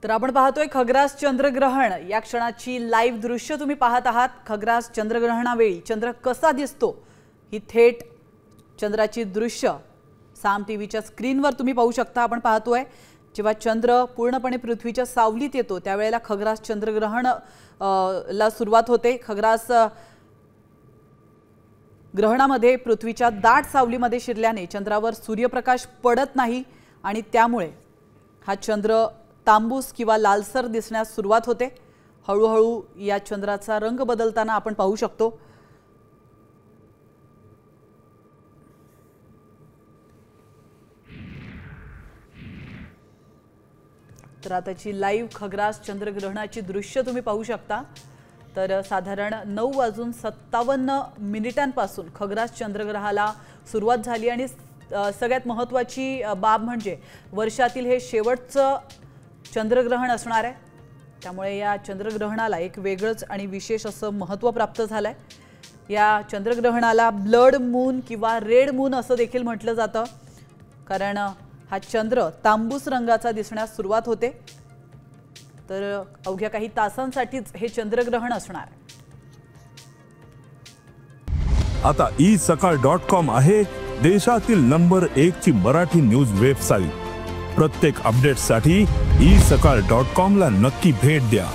तर आपण पाहतोय खग्रास चंद्रग्रहण या क्षणाची लाईव्ह दृश्य तुम्ही पाहत आहात। खग्रास चंद्रग्रहणावेळी चंद्र कसा दिसतो ही थेट चंद्राची दृश्य साम टीव्हीच्या स्क्रीनवर तुम्ही पाहू शकता। आपण पाहतोय जेव्हा चंद्र पूर्णपणे पृथ्वीच्या सावलीत येतो त्यावेळेला खग्रास चंद्रग्रहण ला सुरुवात होते। खग्रास ग्रहणामध्ये पृथ्वीच्या दाट सावलीमध्ये शिरल्याने चंद्रावर सूर्यप्रकाश पडत नाही आणि त्यामुळे हा चंद्र तांबूस किंवा लालसर दिसण्यास सुरुवात होते। हळूहळू या चंद्राचा रंग बदलताना आपण पाहू शकतो। तर आताची लाईव्ह खग्रास चंद्रग्रहणाची दृश्य तुम्ही पाहू शकता। तर साधारण 9:57 पासून खग्रास चंद्रग्रहाला सुरुवात झाली आणि सगळ्यात महत्त्वाची बाब म्हणजे वर्षातील हे शेवटचं चंद्रग्रहण असणार आहे। त्यामुळे या चंद्रग्रहणाला एक वेगळंच आणि विशेष असं महत्त्व प्राप्त झालंय। या चंद्रग्रहणाला ब्लड मून किंवा रेड मून असं देखील म्हटलं जातं, कारण हा चंद्र तांबूस रंगाचा दिसण्यास सुरुवात होते। तर अवघ्या काही तासांसाठीच हे चंद्रग्रहण असणार आहे। आता isakal.com आहे देशातील नंबर 1 ची मराठी न्यूज वेबसाईट। प्रत्येक अपडेटसाठी isakal.com ला नक्की भेट द्या।